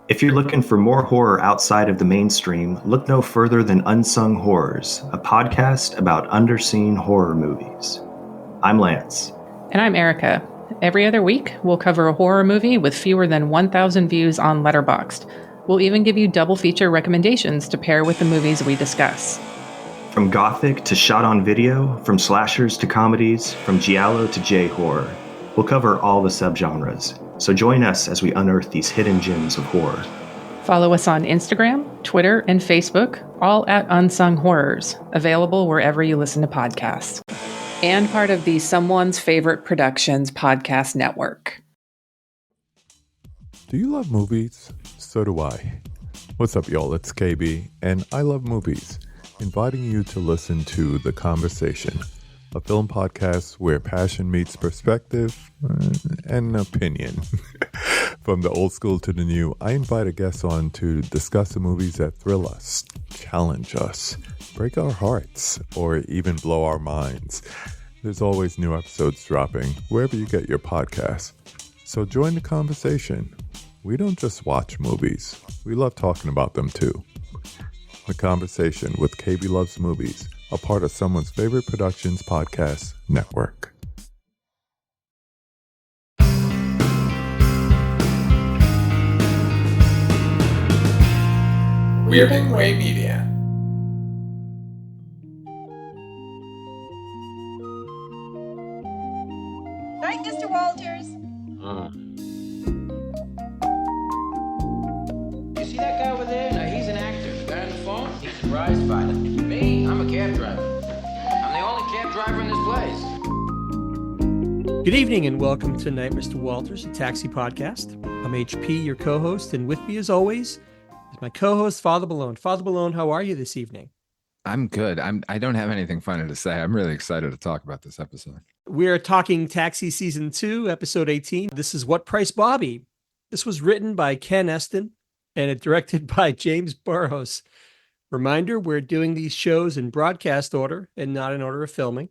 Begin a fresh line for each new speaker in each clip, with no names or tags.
If you're looking for more horror outside of the mainstream, look no further than Unsung Horrors, a podcast about underseen horror movies. I'm Lance.
And I'm Erica. Every other week, we'll cover a horror movie with fewer than 1,000 views on Letterboxd. We'll even give you double feature recommendations to pair with the movies we discuss.
From gothic to shot on video, from slashers to comedies, from giallo to J-horror, we'll cover all the subgenres. So join us as we unearth these hidden gems of horror.
Follow us on Instagram, Twitter, and Facebook, all at Unsung Horrors, available wherever you listen to podcasts. And part of the Someone's Favorite Productions podcast network.
Do you love movies? So do I. What's up, y'all? It's KB, and I love movies. Inviting you to listen to The Conversation, a film podcast where passion meets perspective and opinion. From the old school to the new, I invite a guest on to discuss the movies that thrill us, challenge us, break our hearts, or even blow our minds. There's always new episodes dropping wherever you get your podcasts. So join the conversation. We don't just watch movies. We love talking about them too. The Conversation with KB Loves Movies, a part of Someone's Favorite Productions podcast network.
Weirding Way Media.
Right, Mr. Walters?
You see that guy over there? Now, he's an actor. The guy on the phone? He's a prize fighter. Me? I'm a cab driver. I'm the only cab driver in this place.
Good evening and welcome to Night, Mr. Walters, a taxi podcast. I'm HP, your co-host, and with me as always is my co-host, Father Malone. Father Malone, how are you this evening?
I'm good. I don't have anything funny to say. I'm really excited to talk about this episode.
We're talking Taxi Season 2, Episode 18. This is What Price Bobby? This was written by Ken Eston and it's directed by James Burrows. Reminder, we're doing these shows in broadcast order and not in order of filming.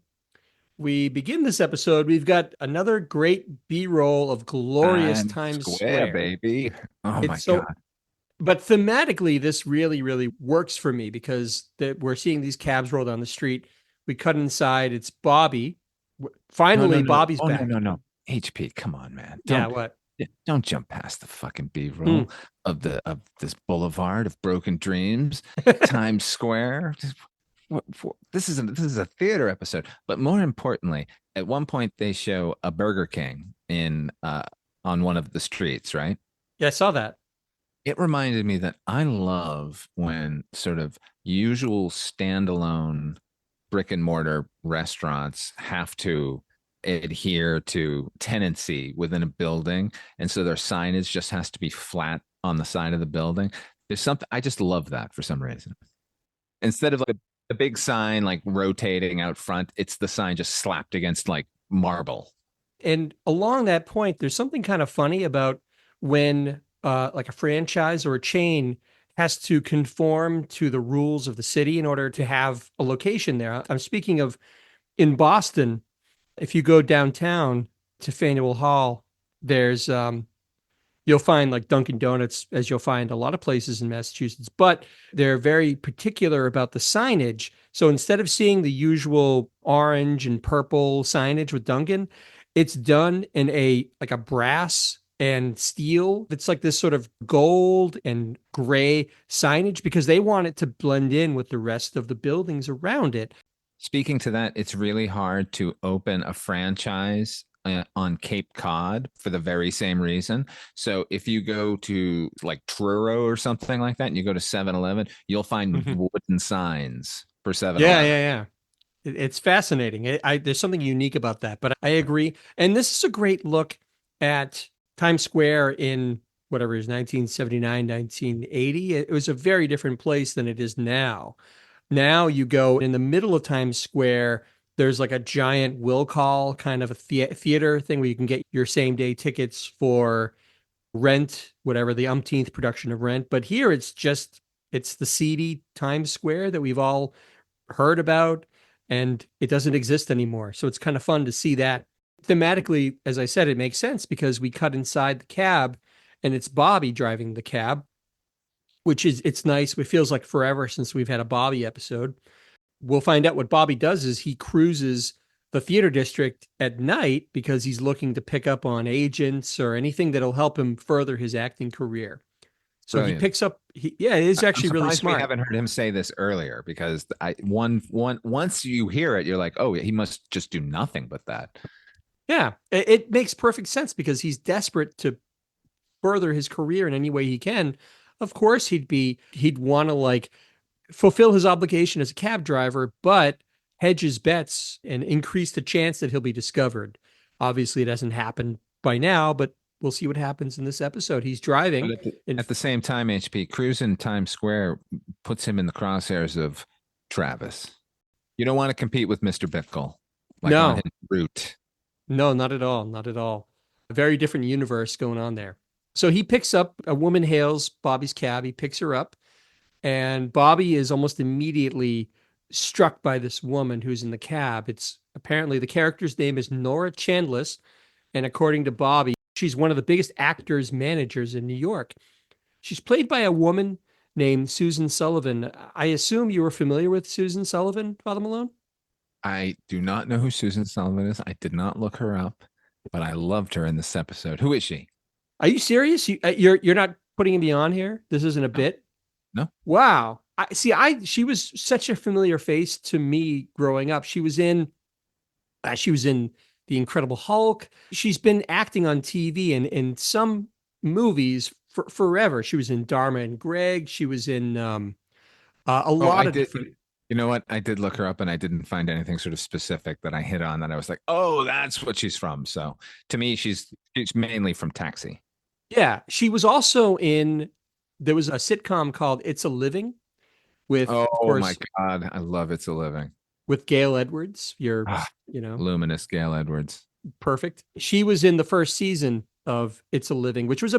We begin this episode. We've got another great B-roll of glorious Times Square.
Baby. Oh my God.
But thematically, this really, really works for me because we're seeing these cabs roll down the street. We cut inside. It's Bobby. Finally,
No.
Bobby's
Oh,
back.
No. HP, come on, man.
What?
Don't jump past the fucking B-roll of this boulevard of broken dreams, Times Square. This is a theater episode, but more importantly, at one point they show a Burger King on one of the streets, right?
Yeah, I saw that.
It reminded me that I love when sort of usual standalone brick and mortar restaurants have to adhere to tenancy within a building. And so their signage just has to be flat on the side of the building. There's something, I just love that for some reason. Instead of like a big sign like rotating out front, it's the sign just slapped against like marble.
And along that point, there's something kind of funny about when like a franchise or a chain has to conform to the rules of the city in order to have a location there. I'm speaking of in Boston. If you go downtown to Faneuil Hall, there's you'll find like Dunkin' Donuts, as you'll find a lot of places in Massachusetts, but they're very particular about the signage. So instead of seeing the usual orange and purple signage with Dunkin', it's done in a brass and steel. It's like this sort of gold and gray signage because they want it to blend in with the rest of the buildings around it.
Speaking to that, it's really hard to open a franchise on Cape Cod for the very same reason. So if you go to like Truro or something like that, and you go to 7-Eleven, you'll find wooden signs for 7-Eleven.
Yeah. It's fascinating. There's something unique about that, but I agree. And this is a great look at Times Square in whatever it is, 1979, 1980. It was a very different place than it is now. Now you go in the middle of Times Square, there's like a giant will call kind of a theater thing where you can get your same day tickets for Rent, whatever the umpteenth production of Rent. But here it's the seedy Times Square that we've all heard about, and it doesn't exist anymore. So it's kind of fun to see that. Thematically, as I said, it makes sense because we cut inside the cab and it's Bobby driving the cab, it's nice. It feels like forever since we've had a Bobby episode. We'll find out what Bobby does is he cruises the theater district at night because he's looking to pick up on agents or anything that'll help him further his acting career. So he
Brilliant.
picks up. Yeah, it is
I'm
actually really
surprised we
smart.
haven't heard him say this earlier because once you hear it, you're like, oh, he must just do nothing but that.
Yeah, it makes perfect sense because he's desperate to further his career in any way he can. Of course, he'd want to like fulfill his obligation as a cab driver, but hedge his bets and increase the chance that he'll be discovered. Obviously, it hasn't happened by now, but we'll see what happens in this episode. He's driving.
But at the same time, HP cruising Times Square puts him in the crosshairs of Travis. You don't want to compete with Mr. Bickle like on his route.
No, not at all. Not at all. A very different universe going on there. So he picks up, a woman hails Bobby's cab. He picks her up, and Bobby is almost immediately struck by this woman who's in the cab. It's apparently the character's name is Nora Chandliss. And according to Bobby, she's one of the biggest actors, managers in New York. She's played by a woman named Susan Sullivan. I assume you were familiar with Susan Sullivan, Father Malone?
I do not know who Susan Sullivan is. I did not look her up, but I loved her in this episode. Who is she?
Are you serious? You're not putting me on here? This isn't a bit?
No.
Wow. She was such a familiar face to me growing up. She was in The Incredible Hulk. She's been acting on TV and in some movies for forever. She was in Dharma and Greg. She was in a lot of different.
You know what? I did look her up and I didn't find anything sort of specific that I hit on that I was like, oh, that's what she's from. So to me, she's mainly from Taxi.
Yeah. She was also there was a sitcom called It's a Living with, of course,
my God. I love It's a Living.
With Gail Edwards.
Luminous Gail Edwards.
Perfect. She was in the first season of It's a Living, which was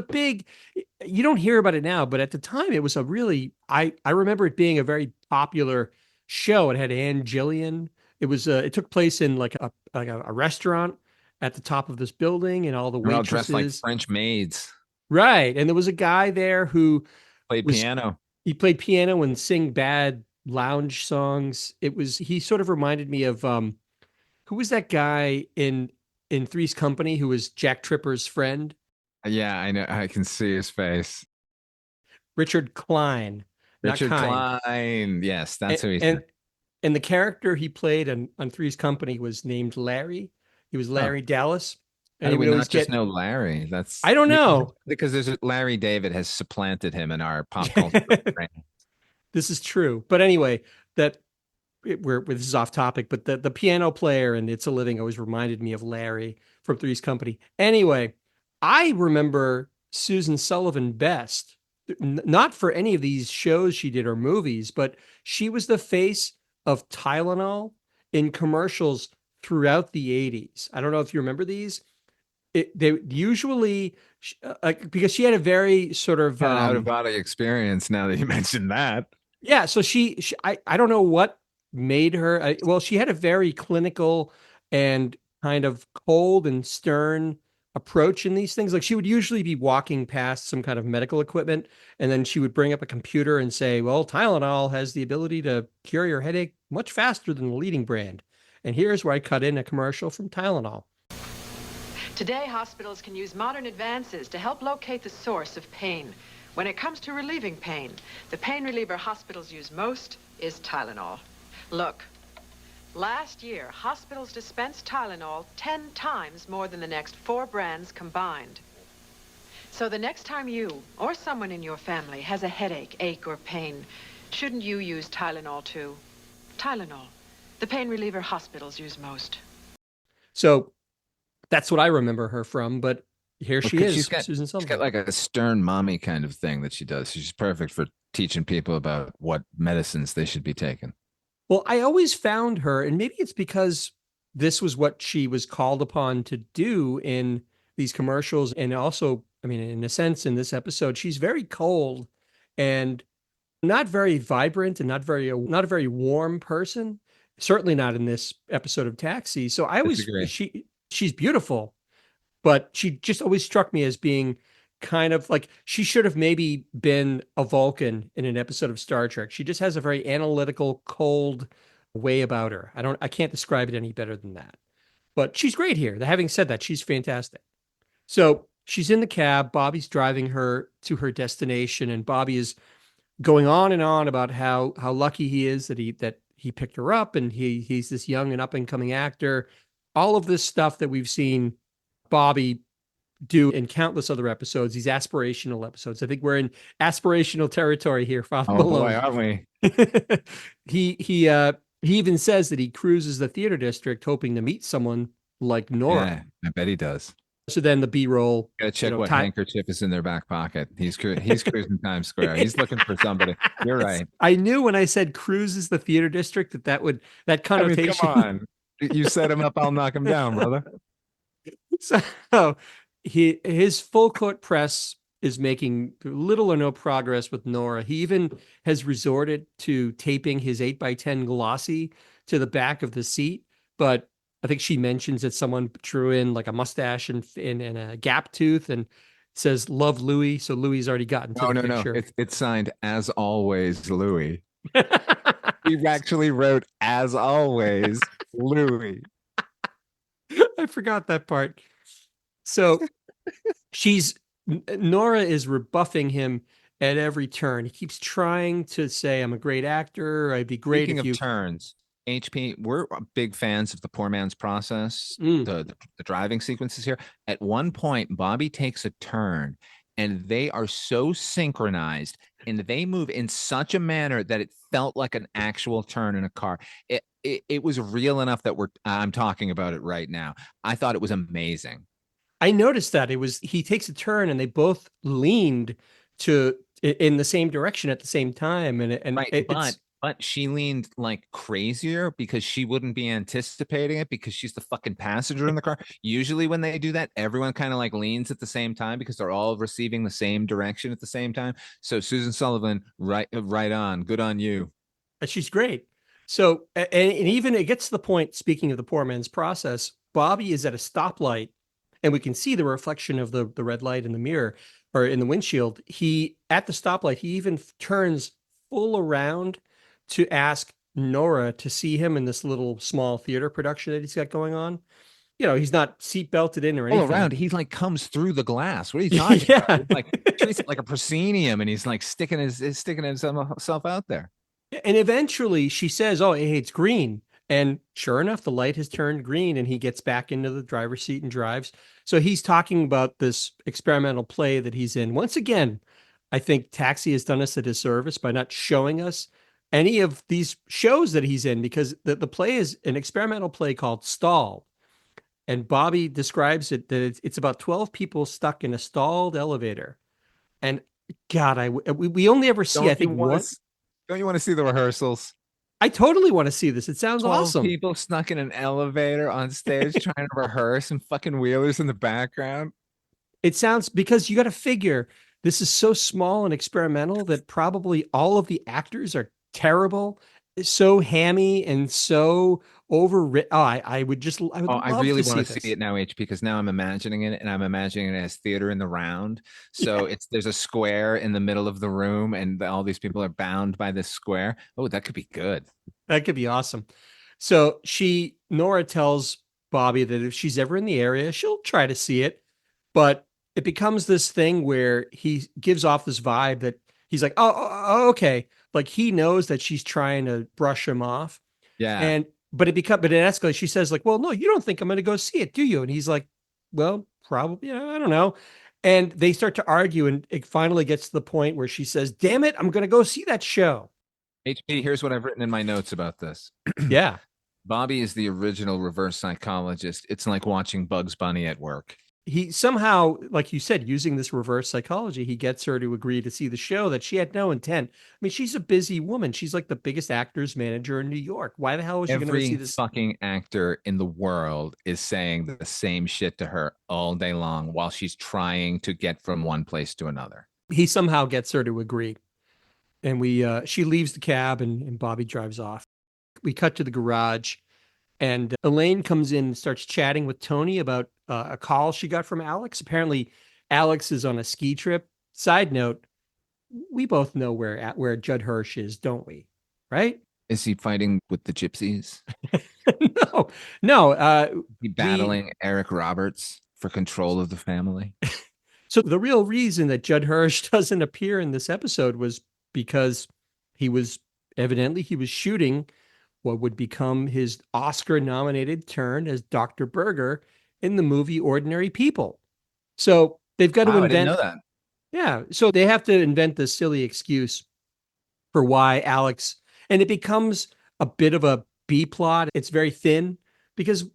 you don't hear about it now, but at the time it was I remember it being a very popular show. It had Ann Gillian. It took place in like a restaurant at the top of this building, and all the waitresses
all dressed like French maids.
Right. And there was a guy there who
played piano.
He played piano and sang bad lounge songs. He sort of reminded me of who was that guy in Three's Company who was Jack Tripper's friend?
Yeah, I know. I can see his face.
Richard Klein.
Richard Klein. Yes, that's who he said.
And the character he played on Three's Company was named Larry. He was Larry Dallas.
How do we not just know Larry?
I don't know.
Because Larry David has supplanted him in our pop culture.
This is true. But anyway, this is off topic, but the piano player in It's a Living always reminded me of Larry from Three's Company. Anyway, I remember Susan Sullivan best, not for any of these shows she did or movies, but she was the face of Tylenol in commercials throughout the 80s. I don't know if you remember these. They usually, because she had a very sort of
out of body experience. Now that you mentioned that,
yeah. So I don't know what made her. She had a very clinical and kind of cold and stern approach in these things. Like she would usually be walking past some kind of medical equipment, and then she would bring up a computer and say, "Well, Tylenol has the ability to cure your headache much faster than the leading brand." And here's where I cut in a commercial from Tylenol.
Today, hospitals can use modern advances to help locate the source of pain. When it comes to relieving pain, the pain reliever hospitals use most is Tylenol. Look, last year, hospitals dispensed Tylenol 10 times more than the next 4 brands combined. So the next time you or someone in your family has a headache, ache, or pain, shouldn't you use Tylenol too? Tylenol, the pain reliever hospitals use most.
So that's what I remember her from, but here she is, Susan Sullivan.
She's got like a stern mommy kind of thing that she does. She's perfect for teaching people about what medicines they should be taking.
Well, I always found her, and maybe it's because this was what she was called upon to do in these commercials. And also, I mean, in a sense, in this episode, she's very cold and not very vibrant and not a very warm person. Certainly not in this episode of Taxi. So she's beautiful, but she just always struck me as being kind of like she should have maybe been a Vulcan in an episode of Star Trek. She just has a very analytical, cold way about her. I can't describe it any better than that. But she's great here. Having said that, she's fantastic. So she's in the cab. Bobby's driving her to her destination, and Bobby is going on and on about how lucky he is that he picked her up, and he's this young and up and coming actor. All of this stuff that we've seen Bobby do in countless other episodes, these aspirational episodes. I think we're in aspirational territory here, Father Malone.
Boy, aren't we?
He even says that he cruises the theater district hoping to meet someone like Nora.
Yeah, I bet he does.
So then the B-roll.
Gotta check what handkerchief is in their back pocket. He's cruising Times Square. He's looking for somebody. You're right.
I knew when I said cruises the theater district that connotation.
I mean, come on. You set him up, I'll knock him down, brother.
So his full court press is making little or no progress with Nora. He even has resorted to taping his 8x10 glossy to the back of the seat, but I think she mentions that someone drew in like a mustache and a gap tooth and says "Love Louis." So Louis already gotten to the picture.
No. It's signed "As Always, Louis." He actually wrote "As Always, Louis."
I forgot that part. So Nora is rebuffing him at every turn. He keeps trying to say, "I'm a great actor. I'd be great."
Speaking of turns, HP, we're big fans of the poor man's process, the driving sequences here. At one point, Bobby takes a turn, and they are so synchronized, and they move in such a manner that it felt like an actual turn in a car. It was real enough that I'm talking about it right now. I thought it was amazing.
I noticed that he takes a turn, and they both leaned in the same direction at the same time, and
right, but she leaned like crazier because she wouldn't be anticipating it because she's the fucking passenger in the car. Usually when they do that, everyone kind of like leans at the same time because they're all receiving the same direction at the same time. So Susan Sullivan, right on. Good on you.
She's great. So, and even it gets to the point, speaking of the poor man's process, Bobby is at a stoplight and we can see the reflection of the red light in the mirror or in the windshield. At the stoplight, he even turns full around to ask Nora to see him in this little small theater production that he's got going on. You know, he's not seat belted in or anything.
All around, he like comes through the glass. What are you talking about? He's like treats it like a proscenium, and he's like sticking himself out there.
And eventually, she says, "Oh, hey, it's green." And sure enough, the light has turned green, and he gets back into the driver's seat and drives. So he's talking about this experimental play that he's in. Once again, I think Taxi has done us a disservice by not showing us any of these shows that he's in, because the play is an experimental play called Stalled. And Bobby describes it that it's about 12 people stuck in a stalled elevator. And God, we only ever see, I think, one.
Don't you want to see the rehearsals?
I totally want to see this. It sounds
12
awesome.
People snuck in an elevator on stage trying to rehearse, and fucking wheelers in the background.
It sounds, because you got to figure this is so small and experimental that probably all of the actors are terrible, so hammy and so overwritten. I would
I really want to see it now, HP, because now I'm imagining it, and I'm imagining it as theater in the round. So there's a square in the middle of the room, and all these people are bound by this square. Oh, that could be good.
That could be awesome. So Nora tells Bobby that if she's ever in the area, she'll try to see it, but it becomes this thing where he gives off this vibe that he's like, oh, okay. Like he knows that she's trying to brush him off.
Yeah.
But it escalates. She says like, well, no, you don't think I'm going to go see it, do you? And he's like, well, probably, I don't know. And they start to argue, and it finally gets to the point where she says, damn it, I'm going to go see that show.
HP, here's what I've written in my notes about this.
Yeah.
Bobby is the original reverse psychologist. It's like watching Bugs Bunny at work.
He somehow, like you said, using this reverse psychology, he gets her to agree to see the show that she had no intent. I mean, she's a busy woman. She's like the biggest actors manager in New York. Why the hell was she going to see this?
Every fucking actor in the world is saying the same shit to her all day long while she's trying to get from one place to another.
He somehow gets her to agree. And she leaves the cab, and Bobby drives off. We cut to the garage, and Elaine comes in and starts chatting with Tony about a call she got from Alex. Apparently, Alex is on a ski trip. Side note, we both know where Judd Hirsch is, don't we? Right?
Is he fighting with the gypsies?
No, no.
He battling Eric Roberts for control of the family?
So the real reason that Judd Hirsch doesn't appear in this episode was because he was shooting what would become his Oscar-nominated turn as Dr. Berger in the movie Ordinary People. So they've got to
Wow, I didn't know
invent.
that.
Yeah, so they have to invent this silly excuse for why Alex, and it becomes a bit of a B plot. It's very thin because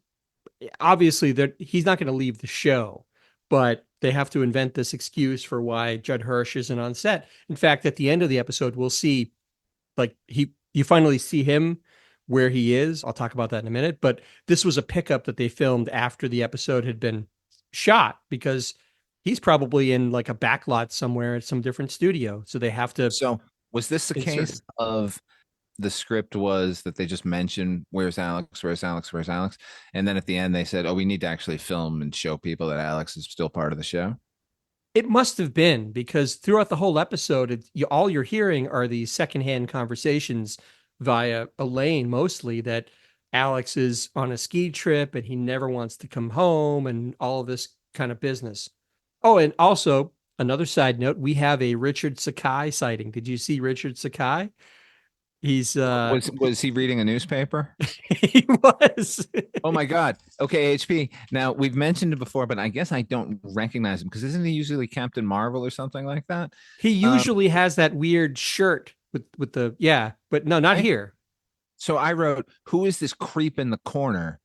obviously he's not going to leave the show, but they have to invent this excuse for why Judd Hirsch isn't on set. In fact, at the end of the episode, we'll see like you finally see him where he is. I'll talk about that in a minute, but this was a pickup that they filmed after the episode had been shot because he's probably in like a backlot somewhere at some different studio. So they have to.
So was this the case of the script was that they just mentioned where's Alex, where's Alex, where's Alex, and then at the end they said, oh, we need to actually film and show people that Alex is still part of the show?
It must have been because throughout the whole episode, all you're hearing are these secondhand conversations via Elaine, mostly that Alex is on a ski trip and he never wants to come home and all of this kind of business. Oh, and also another side note, we have a Richard Sakai sighting. Did you see Richard Sakai? He's
was he reading a newspaper?
He was.
Oh my God. Okay, HP. Now we've mentioned it before, but I guess I don't recognize him because isn't he usually Captain Marvel or something like that?
He usually has that weird shirt with the but no, not here.
So I wrote, who is this creep in the corner?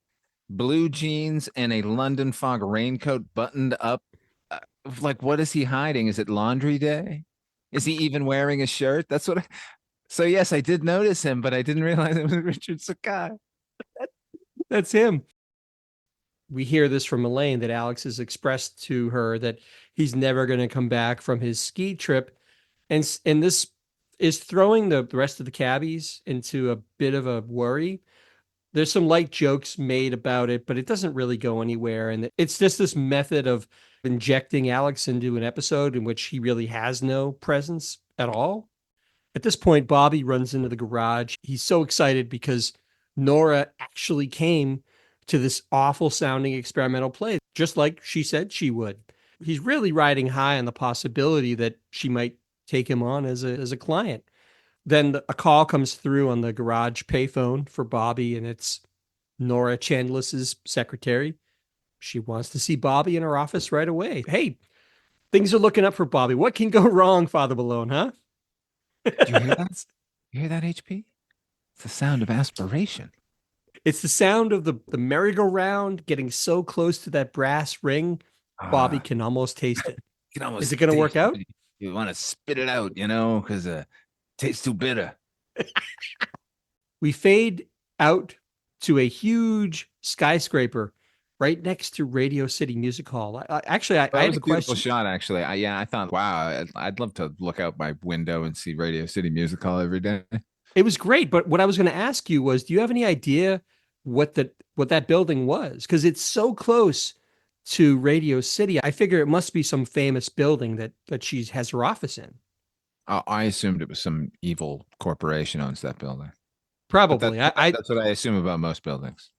Blue jeans and a London fog raincoat buttoned up. Like, what is he hiding? Is it laundry day? Is he even wearing a shirt? That's what So yes, I did notice him, but I didn't realize it was Richard Sakai.
That's him. We hear this from Elaine that Alex has expressed to her that he's never going to come back from his ski trip. And this is throwing the rest of the cabbies into a bit of a worry. There's some light jokes made about it, but it doesn't really go anywhere. And it's just this method of injecting Alex into an episode in which he really has no presence at all. At this point, Bobby runs into the garage. He's so excited because Nora actually came to this awful sounding experimental play, just like she said she would. He's really riding high on the possibility that she might take him on as a client. Then a call comes through on the garage payphone for Bobby, and it's Nora Chandliss's secretary. She wants to see Bobby in her office right away. Hey, things are looking up for Bobby. What can go wrong, Father Malone, huh?
Do you hear that? You hear that, HP? It's the sound of aspiration.
It's the sound of the merry-go-round getting so close to that brass ring, Bobby can almost taste it. Is it going to work out?
You want to spit it out, because it tastes too bitter.
We fade out to a huge skyscraper right next to Radio City Music Hall. I had a
beautiful shot, actually. I thought, wow, I'd love to look out my window and see Radio City Music Hall every day.
It was great, but what I was going to ask you was, do you have any idea what that building was? Because it's so close to Radio City. I figure it must be some famous building that she has her office in.
I assumed it was some evil corporation owns that building.
Probably.
That's what I assume about most buildings.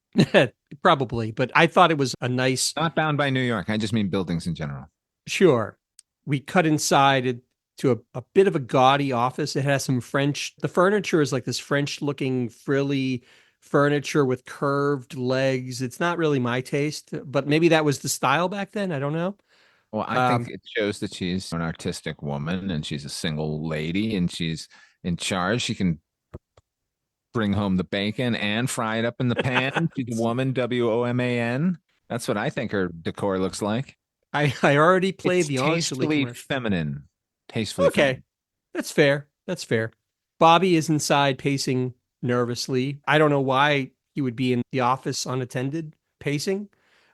Probably, but I thought it was a nice.
Not bound by New York. I just mean buildings in general.
Sure. We cut inside to a bit of a gaudy office. It has some French. The furniture is like this French-looking frilly furniture with curved legs. It's not really my taste, but maybe that was the style back then. I don't know.
Well, I think it shows that she's an artistic woman and she's a single lady and she's in charge. She can bring home the bacon and fry it up in the pan. She's a woman, WOMAN. That's what I think her decor looks like.
I already played the
tastefully feminine. Tastefully
okay.
feminine.
That's fair. That's fair. Bobby is inside pacing nervously. I don't know why he would be in the office unattended pacing,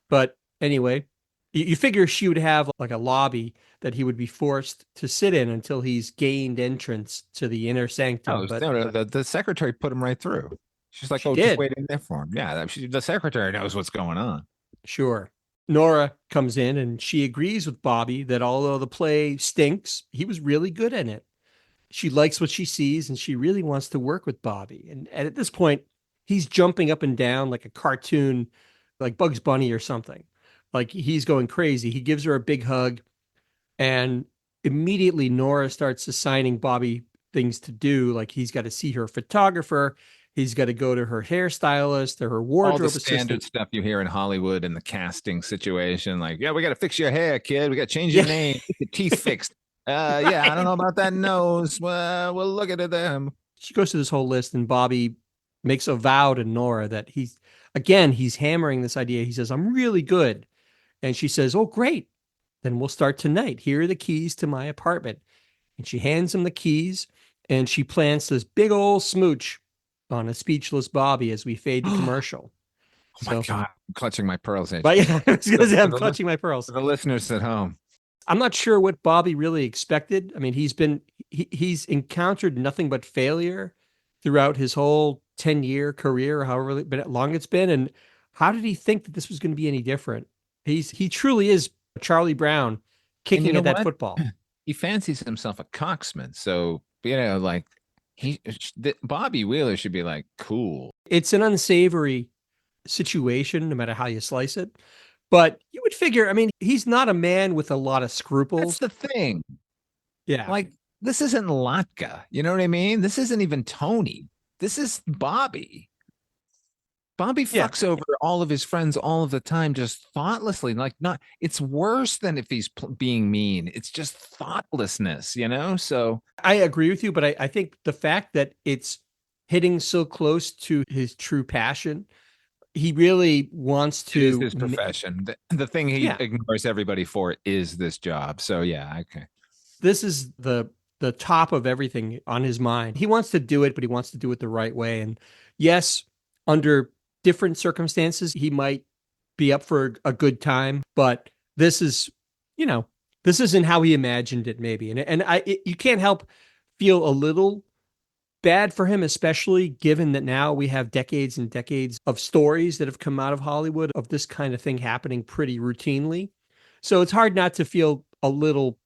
but anyway, you figure she would have like a lobby that he would be forced to sit in until he's gained entrance to the inner sanctum.
The secretary put him right through. She's like, just wait in there for him. Yeah, the secretary knows what's going on.
Sure. Nora comes in and she agrees with Bobby that although the play stinks, he was really good in it. She likes what she sees and she really wants to work with Bobby. And at this point, he's jumping up and down like a cartoon, like Bugs Bunny or something. Like he's going crazy. He gives her a big hug, and immediately Nora starts assigning Bobby things to do. Like he's got to see her photographer, he's got to go to her hairstylist or her
All the
wardrobe
standard
assistant.
stuff you hear in Hollywood in the casting situation, like, yeah, we got to fix your hair, kid. We got to change your
Yeah.
name, get your teeth fixed. Yeah, I don't know about that nose. Well, we'll look at them.
She goes through this whole list, and Bobby makes a vow to Nora that he's hammering this idea. He says, I'm really good. And she says, oh, great. Then we'll start tonight. Here are the keys to my apartment. And she hands him the keys, and she plants this big old smooch on a speechless Bobby as we fade to commercial.
Oh my God, I'm clutching my pearls.
But yeah, I was going to say, I'm clutching my pearls.
For the listeners at home,
I'm not sure what Bobby really expected. I mean, he's encountered nothing but failure throughout his whole 10-year career, however long it's been. And how did he think that this was going to be any different? He truly is Charlie Brown kicking at that football.
He fancies himself a coxman, so like Bobby Wheeler should be like, cool.
It's an unsavory situation, no matter how you slice it. But you would figure, I mean, he's not a man with a lot of scruples.
That's the thing.
Yeah.
Like, this isn't Latka. You know what I mean? This isn't even Tony. This is Bobby. Bobby fucks over all of his friends all of the time, just thoughtlessly. Like, not, it's worse than if he's being mean. It's just thoughtlessness, So
I agree with you, but I think the fact that it's hitting so close to his true passion, he really wants to.
It is his profession. The thing he ignores everybody for is this job. So yeah, okay.
This is the top of everything on his mind. He wants to do it, but he wants to do it the right way. And yes, under different circumstances, he might be up for a good time, but this is, this isn't how he imagined it, maybe. And you can't help feel a little bad for him, especially given that now we have decades and decades of stories that have come out of Hollywood of this kind of thing happening pretty routinely. So it's hard not to feel a little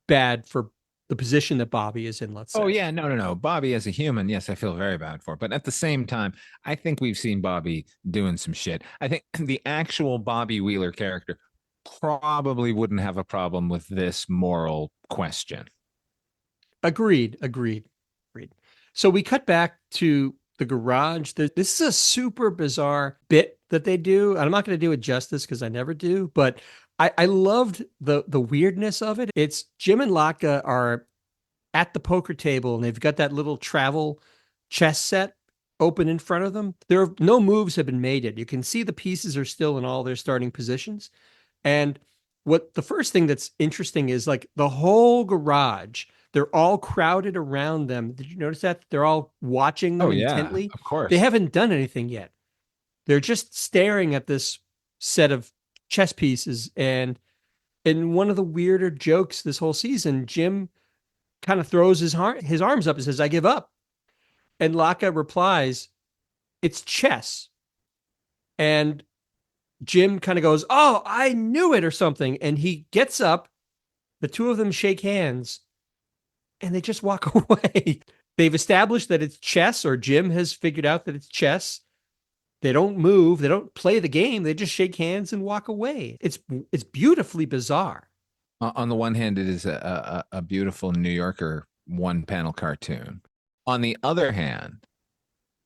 bad for the position that Bobby is in, let's say.
Oh, yeah. No. Bobby as a human, yes, I feel very bad for. But at the same time, I think we've seen Bobby doing some shit. I think the actual Bobby Wheeler character probably wouldn't have a problem with this moral question.
Agreed. So we cut back to the garage. This is a super bizarre bit that they do. And I'm not going to do it justice because I never do, but I loved the weirdness of it. It's Jim and Latka are at the poker table and they've got that little travel chess set open in front of them. There are no moves have been made yet. You can see the pieces are still in all their starting positions. And what the first thing that's interesting is like the whole garage, they're all crowded around them. Did you notice that? They're all watching them intently.
Of course.
They haven't done anything yet. They're just staring at this set of chess pieces. And in one of the weirder jokes this whole season, Jim kind of throws his arms up and says, I give up. And Latka replies, it's chess. And Jim kind of goes, oh, I knew it or something. And he gets up. The two of them shake hands and they just walk away. They've established that it's chess, or Jim has figured out that it's chess. They don't move. They don't play the game. They just shake hands and walk away. It's beautifully bizarre.
On the one hand, it is a beautiful New Yorker one-panel cartoon. On the other hand,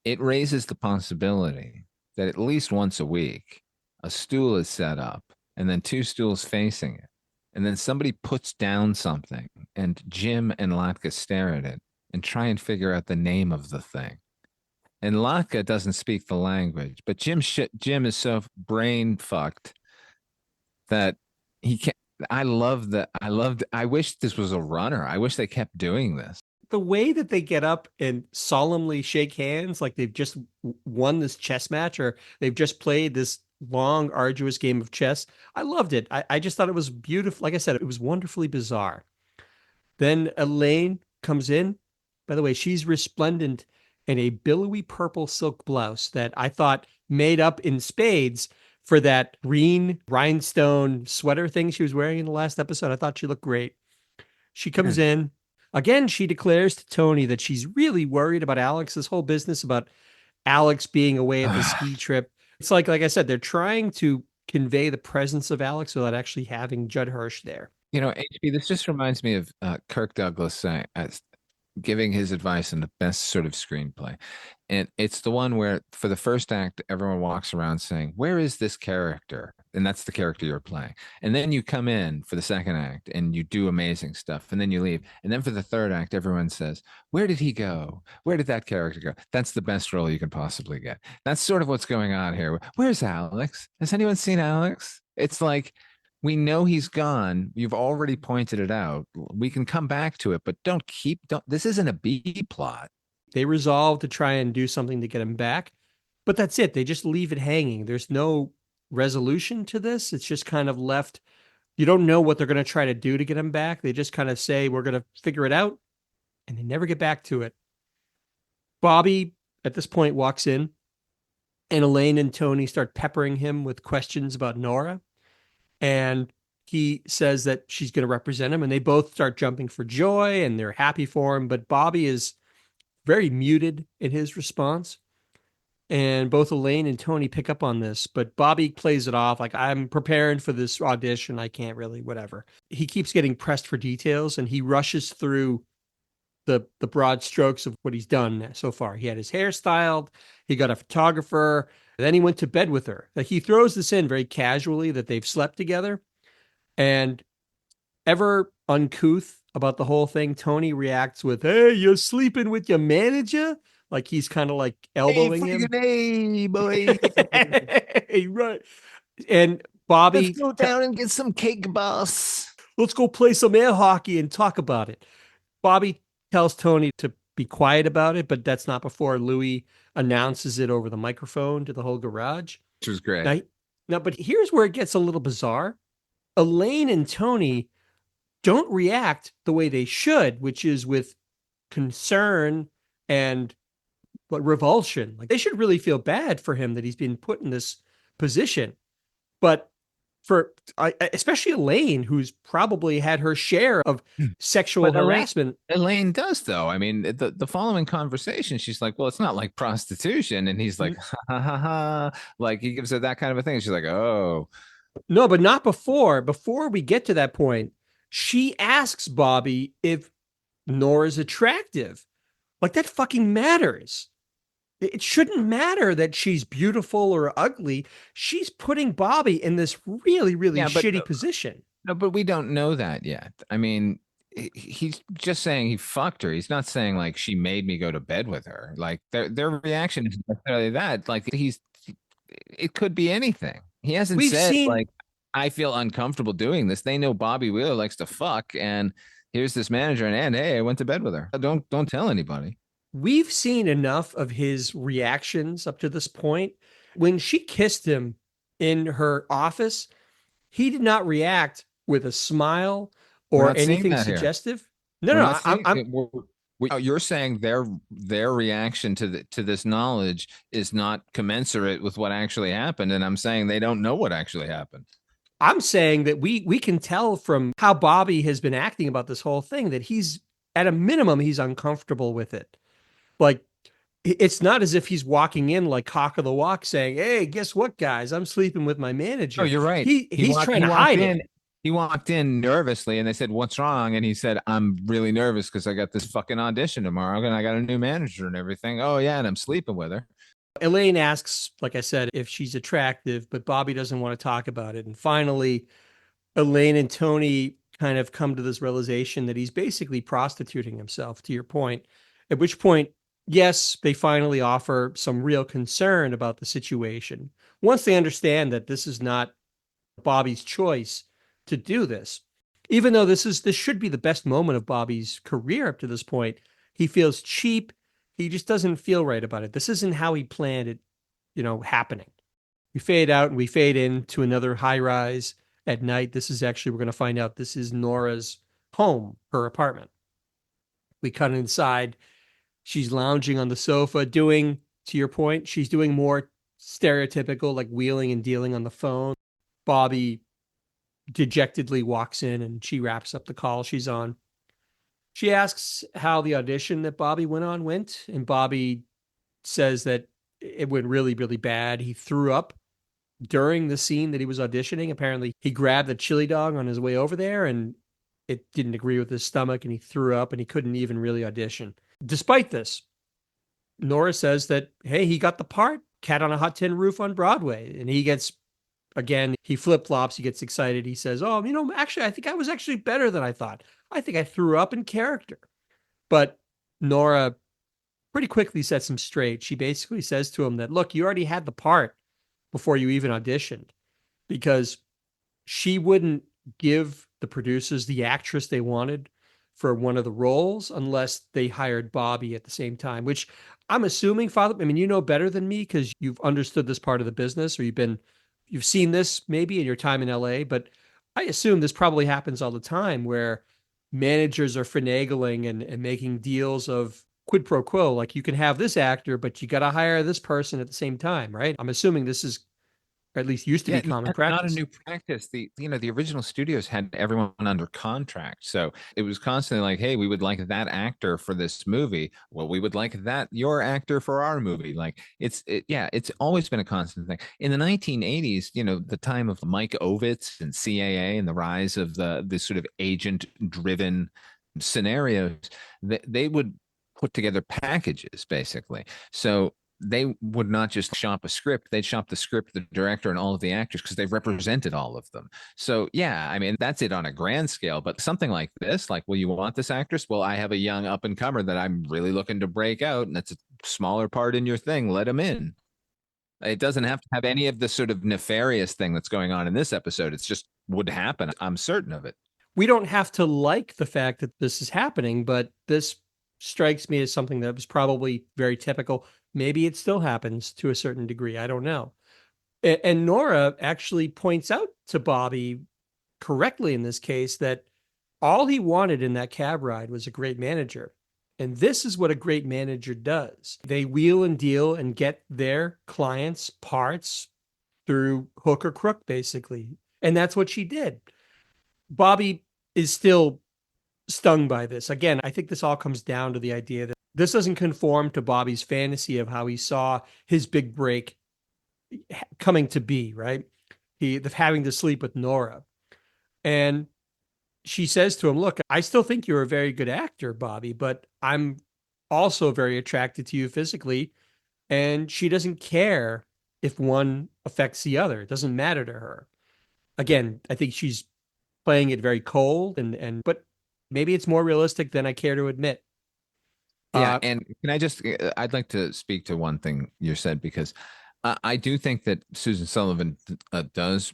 it raises the possibility that at least once a week, a stool is set up and then two stools facing it. And then somebody puts down something and Jim and Latka stare at it and try and figure out the name of the thing. And Latka doesn't speak the language, but Jim is so brain fucked that he can't. I wish this was a runner. I wish they kept doing this.
The way that they get up and solemnly shake hands, like they've just won this chess match or they've just played this long, arduous game of chess. I loved it. I just thought it was beautiful. Like I said, it was wonderfully bizarre. Then Elaine comes in. By the way, she's resplendent in a billowy purple silk blouse that I thought made up in spades for that green rhinestone sweater thing she was wearing in the last episode. I thought she looked great. She comes in. Again, she declares to Tony that she's really worried about Alex, this whole business about Alex being away at the ski trip. It's like I said, they're trying to convey the presence of Alex without actually having Judd Hirsch there.
You know, HB, this just reminds me of Kirk Douglas saying, giving his advice on the best sort of screenplay. And it's the one where for the first act, everyone walks around saying, where is this character? And that's the character you're playing. And then you come in for the second act and you do amazing stuff. And then you leave. And then for the third act, everyone says, where did he go? Where did that character go? That's the best role you can possibly get. That's sort of what's going on here. Where's Alex? Has anyone seen Alex? It's like, we know he's gone. You've already pointed it out. We can come back to it, but don't, this isn't a B plot.
They resolve to try and do something to get him back, but that's it. They just leave it hanging. There's no resolution to this. It's just kind of left. You don't know what they're going to try to do to get him back. They just kind of say, we're going to figure it out, and they never get back to it. Bobby, at this point, walks in, and Elaine and Tony start peppering him with questions about Nora. And he says that she's going to represent him, and they both start jumping for joy and they're happy for him. But Bobby is very muted in his response. And both Elaine and Tony pick up on this, but Bobby plays it off like, I'm preparing for this audition. I can't really, whatever. He keeps getting pressed for details and he rushes through the broad strokes of what he's done so far. He had his hair styled. He got a photographer. Then he went to bed with her. Like, he throws this in very casually that they've slept together. And ever uncouth about the whole thing, Tony reacts with, hey, you're sleeping with your manager? Like he's kind of like elbowing him.
Hey, boy.
Hey, right. And Bobby,
let's go down and get some cake, boss.
Let's go play some air hockey and talk about it. Bobby tells Tony to be quiet about it, but that's not before Louis announces it over the microphone to the whole garage.
Which was great.
Now, but here's where it gets a little bizarre. Elaine and Tony don't react the way they should, which is with concern and revulsion. Like, they should really feel bad for him that he's been put in this position. But for especially Elaine, who's probably had her share of sexual harassment.
Elaine does, though. I mean, the following conversation, she's like, well, it's not like prostitution. And he's like, ha, ha, ha, ha. Like, he gives her that kind of a thing. She's like, oh.
No, but not before. Before we get to that point, she asks Bobby if Nora's attractive. Like, that fucking matters. It shouldn't matter that she's beautiful or ugly. She's putting Bobby in this really, really shitty position.
No, but we don't know that yet. I mean, he's just saying he fucked her. He's not saying like she made me go to bed with her. Like their reaction is necessarily that. Like it could be anything. He hasn't said like, I feel uncomfortable doing this. They know Bobby Wheeler likes to fuck, and here's this manager, and hey, I went to bed with her. Don't tell anybody.
We've seen enough of his reactions up to this point. When she kissed him in her office, he did not react with a smile or anything suggestive. No,
you're saying their reaction to this knowledge is not commensurate with what actually happened, and I'm saying they don't know what actually happened.
I'm saying that we can tell from how Bobby has been acting about this whole thing that he's, at a minimum, he's uncomfortable with it. Like, it's not as if he's walking in like cock of the walk saying, hey, guess what, guys? I'm sleeping with my manager.
Oh, you're right.
He's trying to hide it.
He walked in nervously and they said, what's wrong? And he said, I'm really nervous because I got this fucking audition tomorrow and I got a new manager and everything. Oh, yeah. And I'm sleeping with her.
Elaine asks, like I said, if she's attractive, but Bobby doesn't want to talk about it. And finally, Elaine and Tony kind of come to this realization that he's basically prostituting himself, to your point, at which point, yes, they finally offer some real concern about the situation. Once they understand that this is not Bobby's choice to do this, even though this should be the best moment of Bobby's career up to this point, he feels cheap. He just doesn't feel right about it. This isn't how he planned it, happening. We fade out and we fade into another high rise at night. This is actually, we're going to find out this is Nora's home, her apartment. We cut inside. She's lounging on the sofa doing, to your point, she's doing more stereotypical, like wheeling and dealing on the phone. Bobby dejectedly walks in and she wraps up the call she's on. She asks how the audition that Bobby went on went, and Bobby says that it went really, really bad. He threw up during the scene that he was auditioning. Apparently, he grabbed a chili dog on his way over there and it didn't agree with his stomach and he threw up and he couldn't even really audition. Despite this, Nora says that, hey, he got the part, Cat on a Hot Tin Roof on Broadway. And he gets, again, he flip flops, he gets excited. He says, oh, actually, I think I was actually better than I thought. I think I threw up in character. But Nora pretty quickly sets him straight. She basically says to him that, look, you already had the part before you even auditioned, because she wouldn't give the producers the actress they wanted for one of the roles unless they hired Bobby at the same time, which I'm assuming, Father, I mean, you know better than me because you've understood this part of the business, or you've seen this maybe in your time in LA, but I assume this probably happens all the time where managers are finagling and making deals of quid pro quo. Like, you can have this actor, but you got to hire this person at the same time, right? I'm assuming this is, or at least used to be, common practice.
Not a new practice. The original studios had everyone under contract, so it was constantly like, hey, we would like that actor for this movie. Well, we would like your actor for our movie. Like, it's always been a constant thing. In the 1980s, the time of Mike Ovitz and CAA and the rise of the sort of agent driven scenarios, they would put together packages basically. So they would not just shop a script, they'd shop the script, the director, and all of the actors because they've represented all of them. So yeah, I mean, that's it on a grand scale. But something like this, like, well, you want this actress? Well, I have a young up and comer that I'm really looking to break out, and that's a smaller part in your thing. Let him in. It doesn't have to have any of the sort of nefarious thing that's going on in this episode. It's just would happen. I'm certain of it.
We don't have to like the fact that this is happening, but this strikes me as something that was probably very typical. Maybe it still happens to a certain degree. I don't know. And Nora actually points out to Bobby correctly in this case that all he wanted in that cab ride was a great manager. And this is what a great manager does. They wheel and deal and get their clients' parts through hook or crook, basically. And that's what she did. Bobby is still stung by this. Again, I think this all comes down to the idea that this doesn't conform to Bobby's fantasy of how he saw his big break coming to be, right? Having to sleep with Nora. And she says to him, look, I still think you're a very good actor, Bobby, but I'm also very attracted to you physically. And she doesn't care if one affects the other. It doesn't matter to her. Again, I think she's playing it very cold but maybe it's more realistic than I care to admit.
Yeah, and I'd like to speak to one thing you said, because I do think that Susan Sullivan does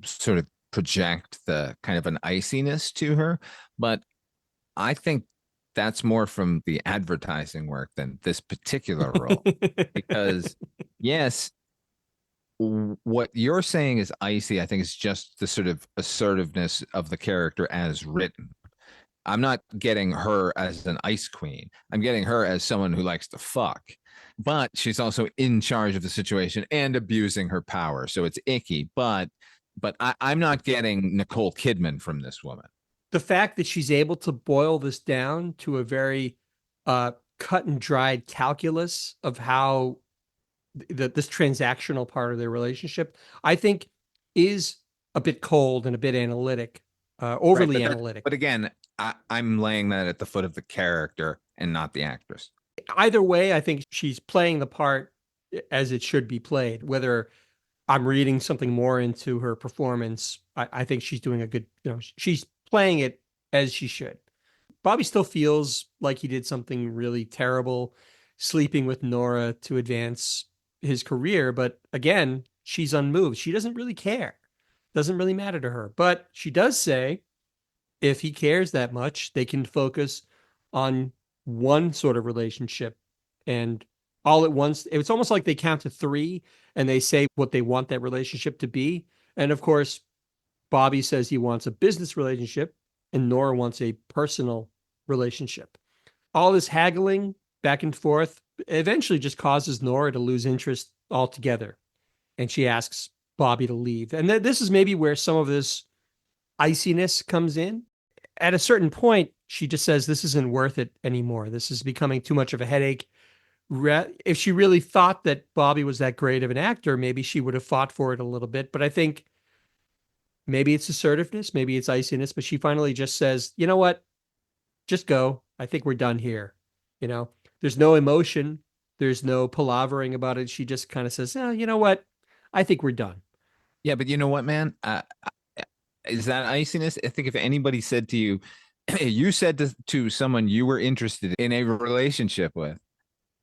sort of project the kind of an iciness to her, but I think that's more from the advertising work than this particular role. Because yes, what you're saying is icy. I think it's just the sort of assertiveness of the character as written. I'm not getting her as an ice queen. I'm getting her as someone who likes to fuck, but she's also in charge of the situation and abusing her power. So it's icky, but I'm not getting Nicole Kidman from this woman.
The fact that she's able to boil this down to a very cut and dried calculus of how this transactional part of their relationship, I think, is a bit cold and a bit analytic, overly analytic.
But again, I'm laying that at the foot of the character and not the actress.
Either way, I think she's playing the part as it should be played. Whether I'm reading something more into her performance, I think she's doing a good, she's playing it as she should. Bobby still feels like he did something really terrible, sleeping with Nora to advance his career. But again, she's unmoved. She doesn't really care. Doesn't really matter to her. But she does say, if he cares that much, they can focus on one sort of relationship. And all at once, it's almost like they count to three and they say what they want that relationship to be. And of course, Bobby says he wants a business relationship and Nora wants a personal relationship. All this haggling back and forth eventually just causes Nora to lose interest altogether. and she asks Bobby to leave. And this is maybe where some of this iciness comes in. At a certain point, she just says, this isn't worth it anymore. This is becoming too much of a headache. If she really thought that Bobby was that great of an actor, maybe she would have fought for it a little bit. But I think maybe it's assertiveness, maybe it's iciness, but she finally just says, you know what? Just go. I think we're done here. There's no emotion. There's no palavering about it. She just kind of says, oh, you know what? I think we're done.
Yeah, but you know what, man? Is that iciness? I think if anybody said to you, you said to someone you were interested in a relationship with,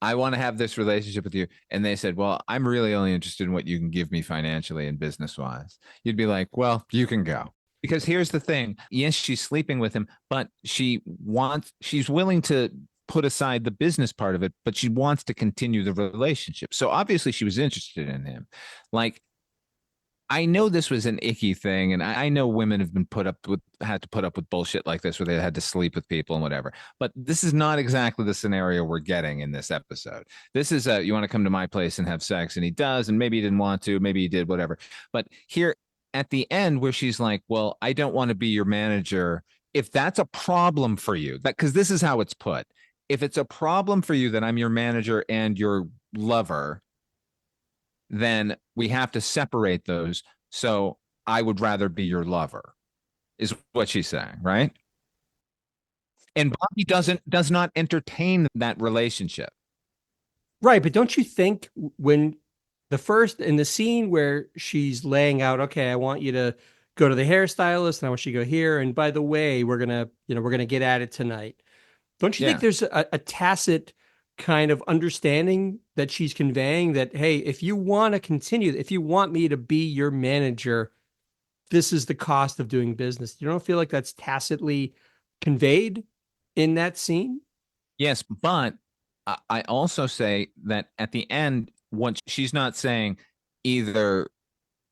I want to have this relationship with you. And they said, well, I'm really only interested in what you can give me financially and business wise. You'd be like, well, you can go. Because here's the thing. Yes, she's sleeping with him, but she's willing to put aside the business part of it, but she wants to continue the relationship. So obviously she was interested in him. Like, I know this was an icky thing, and I know women have had to put up with bullshit like this where they had to sleep with people and whatever. But this is not exactly the scenario we're getting in this episode. This is you want to come to my place and have sex, and he does, and maybe he didn't want to, maybe he did, whatever. But here at the end, where she's like, "Well, I don't want to be your manager." If that's a problem for you, because this is how it's put. If it's a problem for you that I'm your manager and your lover, then we have to separate those. So I would rather be your lover, is what she's saying, right? And Bobby does not entertain that relationship.
Right, but don't you think when in the scene where she's laying out, okay, I want you to go to the hairstylist and I want you to go here, and by the way, we're gonna get at it tonight. Don't you think there's a tacit kind of understanding that she's conveying that, hey, if you want to continue, if you want me to be your manager, this is the cost of doing business? You don't feel like that's tacitly conveyed in that scene?
Yes, but I also say that at the end, what she's not saying either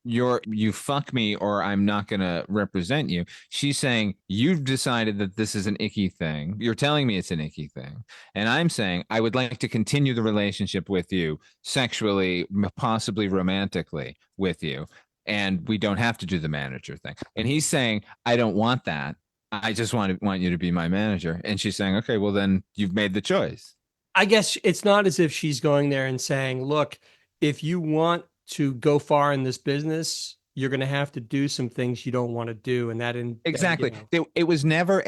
you fuck me or I'm not going to represent you. She's saying you've decided that this is an icky thing. You're telling me it's an icky thing. And I'm saying I would like to continue the relationship with you sexually, possibly romantically with you. And we don't have to do the manager thing. And he's saying, I don't want that. I just want you to be my manager. And she's saying, okay, well then you've made the choice.
I guess it's not as if she's going there and saying, look, if you want to go far in this business, you're going to have to do some things you don't want to do. And
exactly. It was never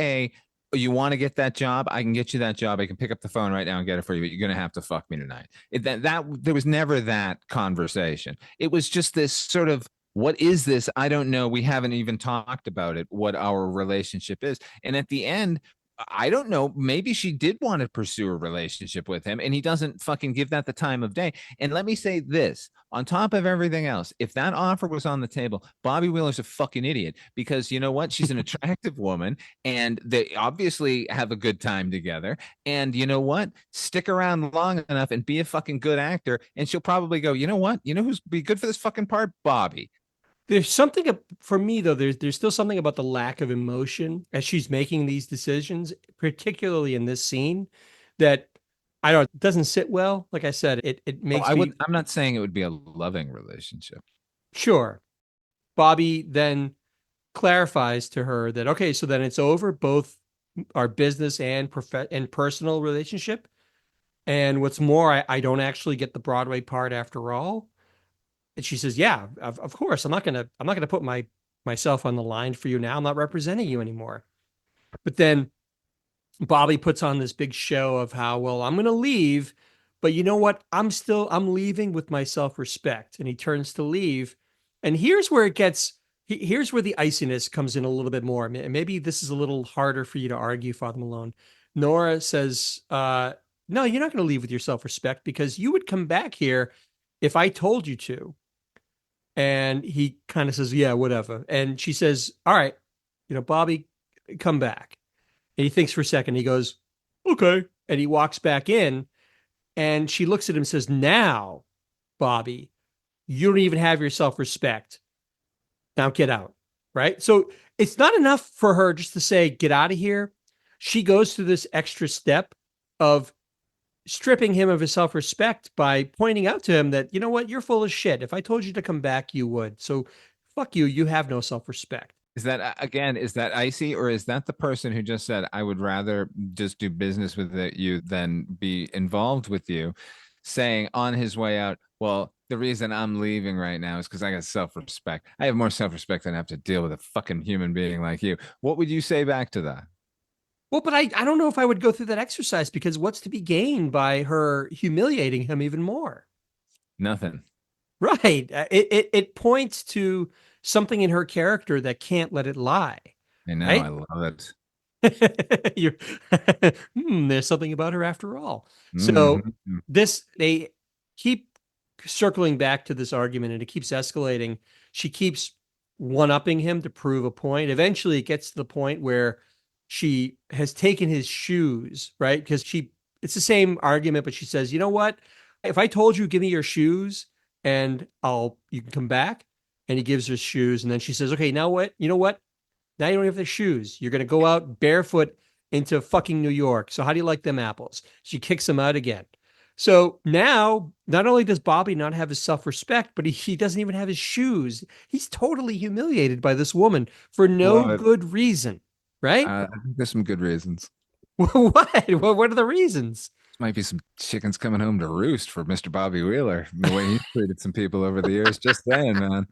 you want to get that job? I can get you that job. I can pick up the phone right now and get it for you, but you're going to have to fuck me tonight. There was never that conversation. It was just this sort of, what is this? I don't know. We haven't even talked about it, what our relationship is. And at the end, I don't know. Maybe she did want to pursue a relationship with him and he doesn't fucking give that the time of day. And let me say this, on top of everything else, if that offer was on the table, Bobby Wheeler's a fucking idiot, because you know what? She's an attractive woman and they obviously have a good time together. And you know what? Stick around long enough and be a fucking good actor. And she'll probably go, you know what? You know who's be good for this fucking part? Bobby.
There's something for me though. There's still something about the lack of emotion as she's making these decisions, particularly in this scene, that I don't. It doesn't sit well. Like I said, it makes.
I'm not saying it would be a loving relationship.
Sure. Bobby then clarifies to her that, okay, so then it's over, both our business and personal relationship. And what's more, I don't actually get the Broadway part after all. And she says, yeah, of course, I'm not gonna put myself on the line for you now. I'm not representing you anymore. But then Bobby puts on this big show of how, well, I'm gonna leave, but you know what? I'm leaving with my self-respect. And he turns to leave. And here's where here's where the iciness comes in a little bit more. And maybe this is a little harder for you to argue, Father Malone. Nora says, no, you're not going to leave with your self-respect, because you would come back here if I told you to. And he kind of says, yeah, whatever. And she says, all right, Bobby, come back. And he thinks for a second. He goes, okay. And he walks back in, and she looks at him and says, now, Bobby, you don't even have your self-respect. Now get out. Right. So it's not enough for her just to say, get out of here. She goes through this extra step of stripping him of his self-respect by pointing out to him that, you know what, you're full of shit. If I told you to come back, you would. So fuck you. You have no self-respect.
Is that again? Is that icy, or is that the person who just said, "I would rather just do business with you than be involved with you," saying on his way out, "Well, the reason I'm leaving right now is because I got self-respect. I have more self-respect than I have to deal with a fucking human being like you." What would you say back to that?
Well, but I don't know if I would go through that exercise because what's to be gained by her humiliating him even more?
Nothing.
Right. It points to something in her character that can't let it lie.
I know. I
Right.
love it.
You're, there's something about her after all. So
Mhm.
they keep circling back to this argument and it keeps escalating. She keeps one-upping him to prove a point. Eventually it gets to the point where she has taken his shoes, right? Because it's the same argument, but she says, you know what? If I told you, give me your shoes and you can come back. And he gives her shoes. And then she says, okay, now what? You know what? Now you don't have the shoes. You're going to go out barefoot into fucking New York. So how do you like them apples? She kicks him out again. So now, not only does Bobby not have his self-respect, but he doesn't even have his shoes. He's totally humiliated by this woman for no
Love it.
good reason, right?
I think there's some good reasons.
What? What are the reasons?
Might be some chickens coming home to roost for Mr. Bobby Wheeler. The way he treated some people over the years. Just saying, man.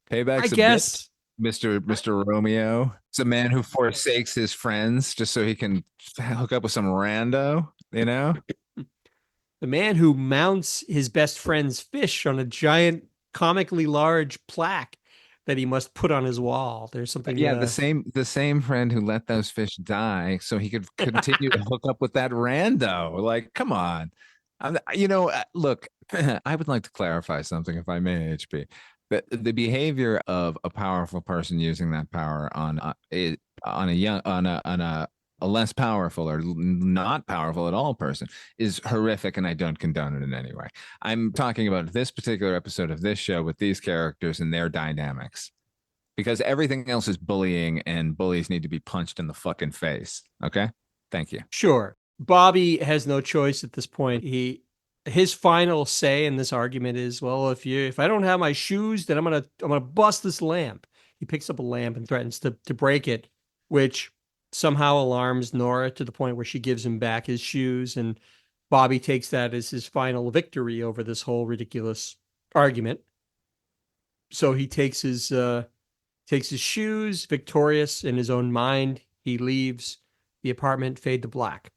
I
Payback's a bitch.
guess.
Mr. Romeo. It's a man who forsakes his friends just so he can hook up with some rando, you know?
The man who mounts his best friend's fish on a giant, comically large plaque that he must put on his wall. There's something.
Yeah, the same friend who let those fish die so he could continue to hook up with that rando. Like, come on. Look, I would like to clarify something if I may, HP. The behavior of a powerful person using that power on a less powerful or not powerful at all person is horrific, and I don't condone it in any way. I'm talking about this particular episode of this show with these characters and their dynamics, because everything else is bullying, and bullies need to be punched in the fucking face. Okay, thank you.
Sure. Bobby has no choice at this point. His final say in this argument is, well, if I don't have my shoes, then I'm gonna bust this lamp. He picks up a lamp and threatens to break it, which somehow alarms Nora to the point where she gives him back his shoes, and Bobby takes that as his final victory over this whole ridiculous argument. So he takes his shoes, victorious in his own mind. He leaves the apartment, fade to black.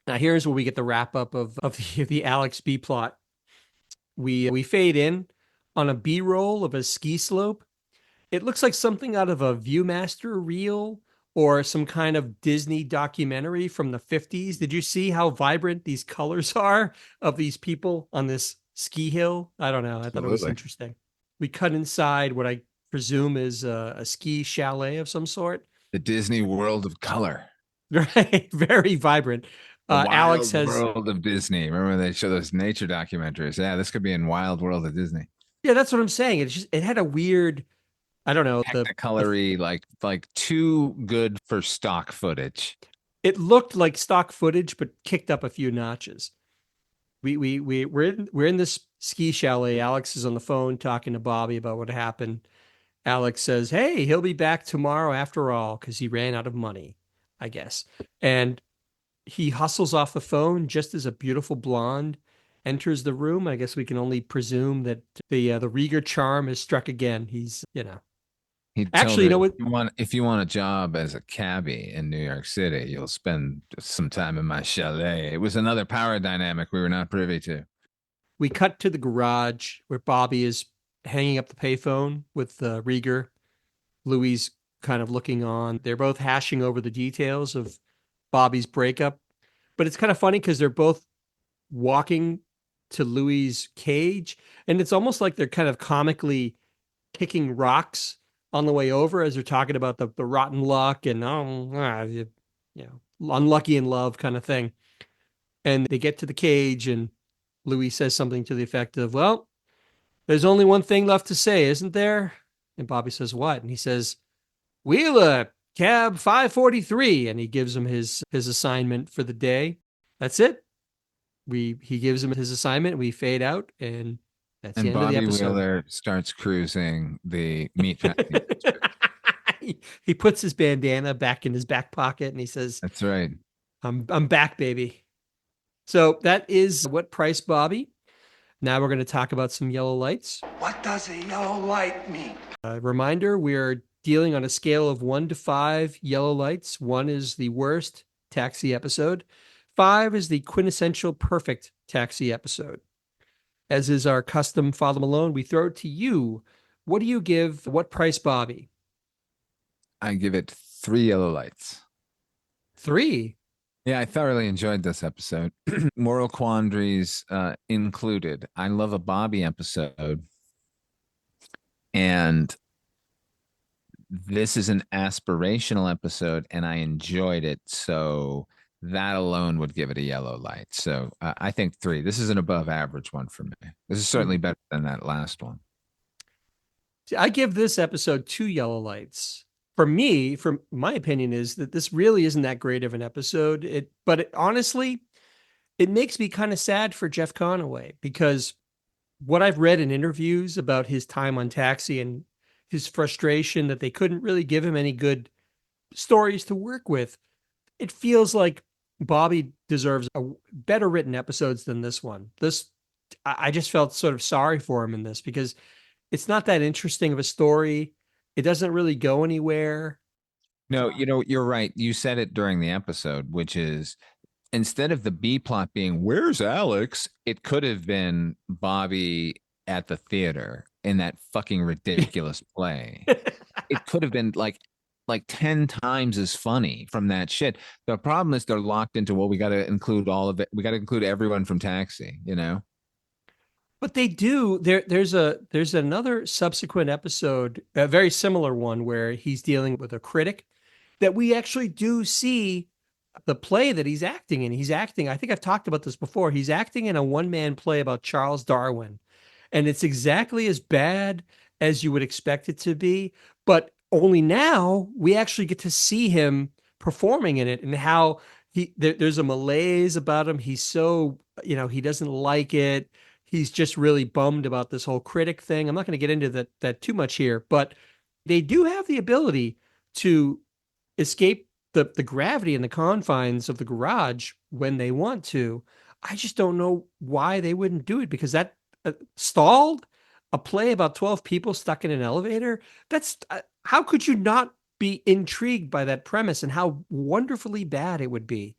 Now here's where we get the wrap up of the Alex B plot. We fade in on a B-roll of a ski slope. It looks like something out of a Viewmaster reel or some kind of Disney documentary from the 50s. Did you see how vibrant these colors are of these people on this ski hill? I don't know. I thought it was interesting. We cut inside what I presume is a ski chalet of some sort.
The Disney world of color.
Right. Very vibrant. Alex has
World of Disney. Remember they show those nature documentaries? Yeah, this could be in Wild World of Disney.
Yeah, that's what I'm saying. It had a weird, I don't know,
Technicolory, like too good for stock footage.
It looked like stock footage, but kicked up a few notches. We're in this ski chalet. Alex is on the phone talking to Bobby about what happened. Alex says, "Hey, he'll be back tomorrow after all because he ran out of money, I guess." And he hustles off the phone just as a beautiful blonde enters the room. I guess we can only presume that the Reiger charm has struck again. He's,
He
actually, you know what?
If you want a job as a cabbie in New York City, you'll spend some time in my chalet. It was another power dynamic we were not privy to.
We cut to the garage where Bobby is hanging up the payphone with Reiger. Louis kind of looking on. They're both hashing over the details of Bobby's breakup. But it's kind of funny because they're both walking to Louis' cage. And it's almost like they're kind of comically kicking rocks on the way over as they're talking about the rotten luck and, unlucky in love kind of thing. And they get to the cage and Louis says something to the effect of, well, there's only one thing left to say, isn't there? And Bobby says, what? And he says, Wheeler, cab 543. And he gives him his assignment for the day. That's it. he gives him his assignment. We fade out, and that's the
And
end of the
Bobby
episode.
Wheeler starts cruising the meatpacking district.
He puts his bandana back in his back pocket, and he says,
That's right.
I'm back, baby. So that is What Price, Bobby? Now we're going to talk about some yellow lights.
What does a yellow light mean?
Reminder, we're dealing on a scale of 1 to 5 yellow lights. 1 is the worst Taxi episode. 5 is the quintessential perfect Taxi episode. As is our custom, Father Malone, we throw it to you. What do you give What Price, Bobby?
I give it 3 yellow lights.
3?
Yeah, I thoroughly enjoyed this episode. Moral quandaries included. I love a Bobby episode. And this is an aspirational episode, and I enjoyed it. So that alone would give it a yellow light. So I think 3. This is an above average one for me. This is certainly better than that last one.
See, I give this episode 2 yellow lights. For me, from my opinion, is that this really isn't that great of an episode. Honestly, it makes me kind of sad for Jeff Conaway, because what I've read in interviews about his time on Taxi and his frustration that they couldn't really give him any good stories to work with, it feels like Bobby deserves a better written episodes than this one. I just felt sort of sorry for him in this, because it's not that interesting of a story. It doesn't really go anywhere.
No, you're right. You said it during the episode, which is, instead of the B plot being, where's Alex? It could have been Bobby at the theater in that fucking ridiculous play. It could have been like 10 times as funny from that shit. The problem is they're locked into, well, we got to include all of it. We got to include everyone from Taxi,
But they do. There's another subsequent episode, a very similar one, where he's dealing with a critic, that we actually do see the play that he's acting in. He's acting, I think I've talked about this before, he's acting in a one-man play about Charles Darwin. And it's exactly as bad as you would expect it to be. But only now we actually get to see him performing in it, and how there's a malaise about him. He's so, he doesn't like it. He's just really bummed about this whole critic thing. I'm not going to get into that too much here, but they do have the ability to escape the gravity and the confines of the garage when they want to. I just don't know why they wouldn't do it, because that stalled a play about 12 people stuck in an elevator. That's how could you not be intrigued by that premise and how wonderfully bad it would be?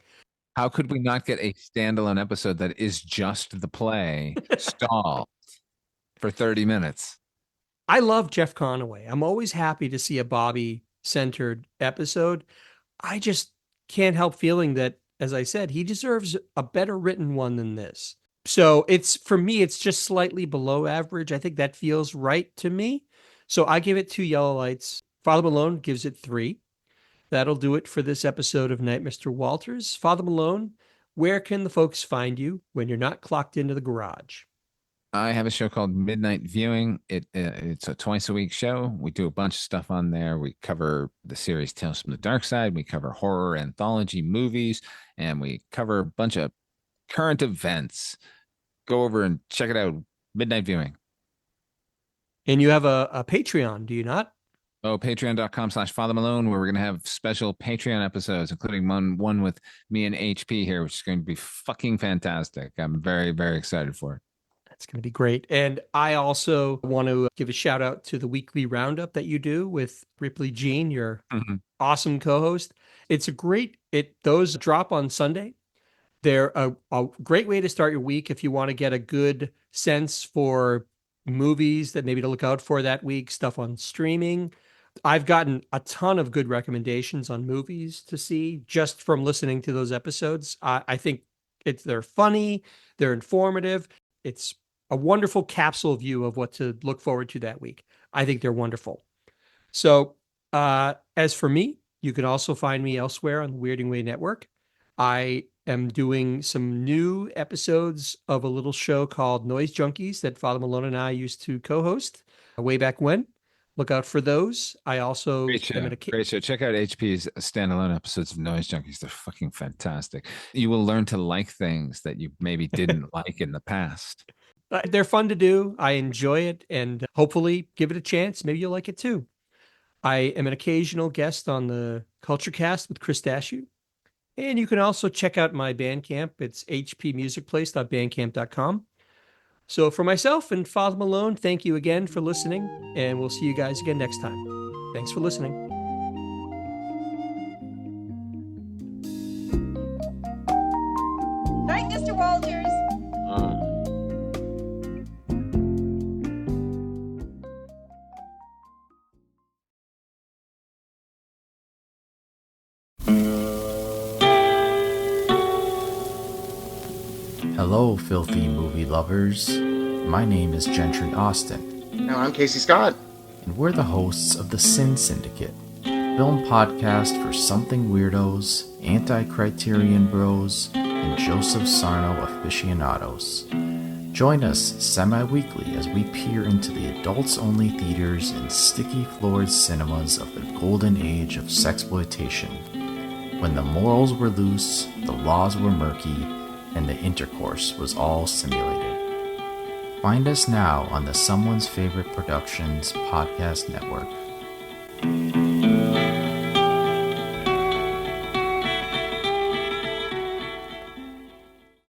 How could we not get a standalone episode that is just the play stalled for 30 minutes?
I love Jeff Conaway. I'm always happy to see a Bobby centered episode. I just can't help feeling that, as I said, he deserves a better written one than this. So for me, it's just slightly below average. I think that feels right to me. So I give it 2 yellow lights. Father Malone gives it 3. That'll do it for this episode of Night, Mr. Walters. Father Malone, where can the folks find you when you're not clocked into the garage?
I have a show called Midnight Viewing. It's a twice a week show. We do a bunch of stuff on there. We cover the series Tales from the Dark Side. We cover horror anthology movies, and we cover a bunch of current events. Go over and check it out. Midnight Viewing.
And you have a Patreon, do you not?
Oh, patreon.com/Father Malone, where we're going to have special Patreon episodes, including one with me and HP here, which is going to be fucking fantastic. I'm very, very excited for it.
That's going to be great. And I also want to give a shout out to the weekly roundup that you do with Ripley Jean, your awesome co-host. Those drop on Sunday. They're a great way to start your week if you want to get a good sense for movies that maybe to look out for that week, stuff on streaming. I've gotten a ton of good recommendations on movies to see just from listening to those episodes. I think they're funny, they're informative. It's a wonderful capsule view of what to look forward to that week. I think they're wonderful. So as for me, you can also find me elsewhere on the Weirding Way Network. I am doing some new episodes of a little show called Noise Junkies that Father Malone and I used to co-host way back when. look out for those. I also
Great show.
am an
Great show. Check out HP's standalone episodes of Noise Junkies. They're fucking fantastic. You will learn to like things that you maybe didn't like in the past.
they're fun to do. I enjoy it, and hopefully give it a chance. Maybe you'll like it too. I am an occasional guest on the Culture Cast with Chris Dashew. And you can also check out my Bandcamp. It's hpmusicplace.bandcamp.com. So for myself and Father Malone, thank you again for listening, and we'll see you guys again next time. Thanks for listening.
Night, Mr. Walters.
Hello, filthy movie lovers. My name is Gentry Austin.
And I'm Casey Scott.
And we're the hosts of the Sin Syndicate, film podcast for something weirdos, anti-criterion bros, and Joseph Sarno aficionados. Join us semi-weekly as we peer into the adults-only theaters and sticky-floored cinemas of the golden age of sexploitation, when the morals were loose, the laws were murky, and the intercourse was all simulated. Find us now on the Someone's Favorite Productions podcast network.